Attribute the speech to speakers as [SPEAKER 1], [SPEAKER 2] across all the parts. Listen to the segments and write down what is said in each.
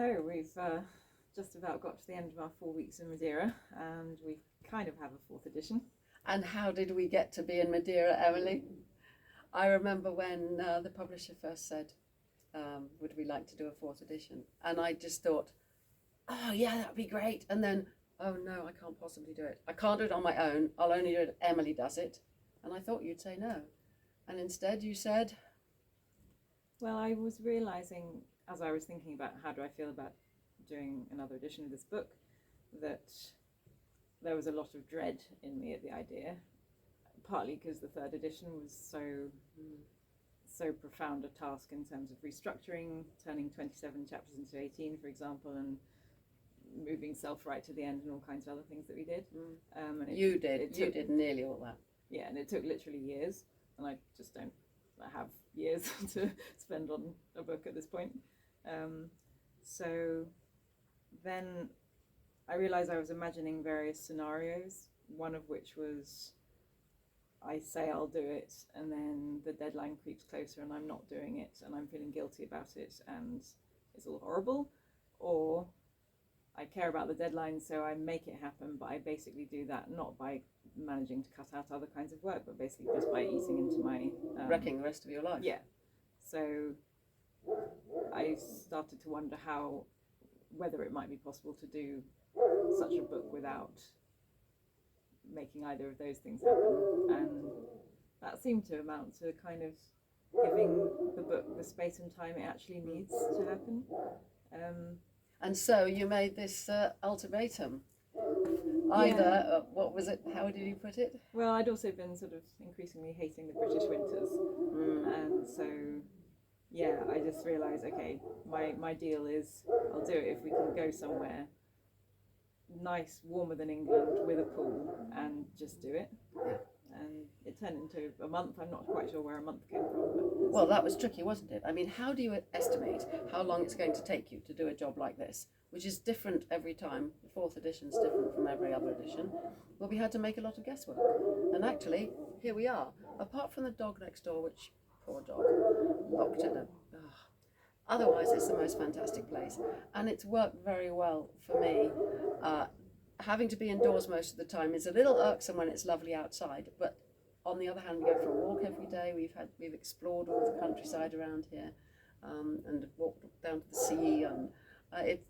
[SPEAKER 1] So we've just about got to the end of our 4 weeks in Madeira, and we kind of have a fourth edition.
[SPEAKER 2] And how did we get to be in Madeira, Emily? I remember when the publisher first said, would we like to do a fourth edition? And I just thought, oh yeah, that'd be great. And then, oh no, I can't possibly do it. I can't do it on my own. I'll only do it if Emily does it. And I thought you'd say no. And instead you said?
[SPEAKER 1] Well, I was realising, as I was thinking about how do I feel about doing another edition of this book, that there was a lot of dread in me at the idea, partly because the third edition was so profound a task in terms of restructuring, turning 27 chapters into 18, for example, and moving self-right to the end and all kinds of other things that we did.
[SPEAKER 2] And you did nearly all that.
[SPEAKER 1] Yeah, and it took literally years, and I just don't have years to spend on a book at this point. So then I realised I was imagining various scenarios, one of which was I say I'll do it, and then the deadline creeps closer and I'm not doing it, and I'm feeling guilty about it, and it's all horrible. Or I care about the deadline, so I make it happen, but I basically do that not by managing to cut out other kinds of work, but basically just by eating into my...
[SPEAKER 2] wrecking the rest of your life.
[SPEAKER 1] Yeah. So I started to wonder whether it might be possible to do such a book without making either of those things happen, and that seemed to amount to kind of giving the book the space and time it actually needs to happen.
[SPEAKER 2] And so you made this ultimatum. Either, what was it, how did you put it?
[SPEAKER 1] Well, I'd also been sort of increasingly hating the British winters, and so yeah, I just realised, okay, my deal is I'll do it if we can go somewhere nice, warmer than England, with a pool, and just do it. And it turned into a month. I'm not quite sure where a month came from. But
[SPEAKER 2] well, that was tricky, wasn't it? I mean, how do you estimate how long it's going to take you to do a job like this, which is different every time? The fourth edition's different from every other edition. Well, we had to make a lot of guesswork. And actually, here we are. Apart from the dog next door, which, poor dog, locked in a... Otherwise, it's the most fantastic place. And it's worked very well for me. Having to be indoors most of the time is a little irksome when it's lovely outside, but on the other hand, we go for a walk every day. We've explored all the countryside around here, and walked down to the sea, and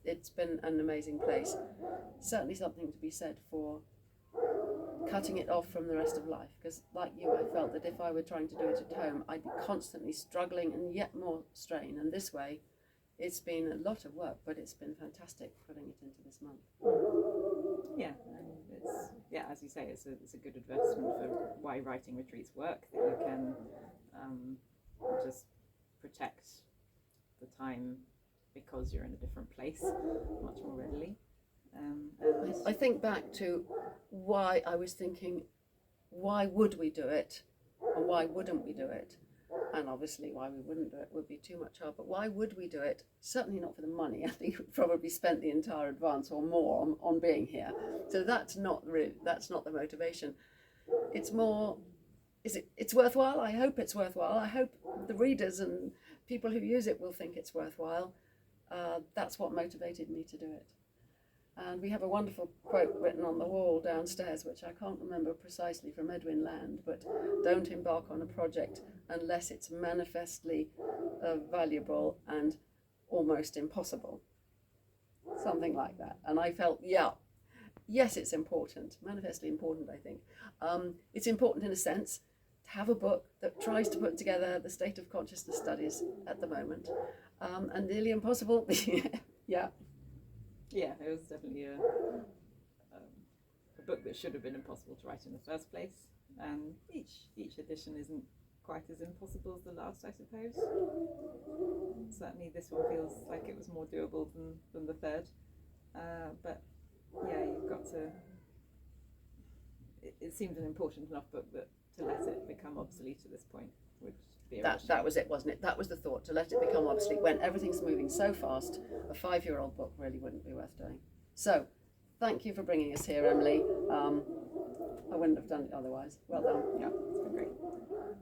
[SPEAKER 2] it's been an amazing place. Certainly something to be said for cutting it off from the rest of life, because like you, I felt that if I were trying to do it at home, I'd be constantly struggling and yet more strain, and this way it's been a lot of work, but it's been fantastic putting it into this month.
[SPEAKER 1] Yeah, and as you say, it's a good advertisement for why writing retreats work, that you can just protect the time because you're in a different place much more readily.
[SPEAKER 2] I think back to why I was thinking, why would we do it, and why wouldn't we do it? And obviously why we wouldn't do it would be too much hard, but why would we do it? Certainly not for the money. I think we probably spent the entire advance or more on being here. So that's not the motivation. It's more, it's worthwhile? I hope it's worthwhile. I hope the readers and people who use it will think it's worthwhile. That's what motivated me to do it. And we have a wonderful quote written on the wall downstairs, which I can't remember precisely, from Edwin Land, but don't embark on a project unless it's manifestly valuable and almost impossible. Something like that. And I felt, yes, it's important, manifestly important, I think. It's important in a sense to have a book that tries to put together the state of consciousness studies at the moment, and nearly impossible. Yeah.
[SPEAKER 1] Yeah, it was definitely a book that should have been impossible to write in the first place, and each edition isn't quite as impossible as the last, I suppose. Certainly this one feels like it was more doable than the third, but yeah, you've got to... It seemed an important enough book that to let it become obsolete at this point would be
[SPEAKER 2] that was it, wasn't it? That was the thought, to let it become obsolete when everything's moving so fast. A 5-year-old book really wouldn't be worth doing. So thank you for bringing us here, Emily. I wouldn't have done it otherwise. Well done.
[SPEAKER 1] Yeah, it's been great.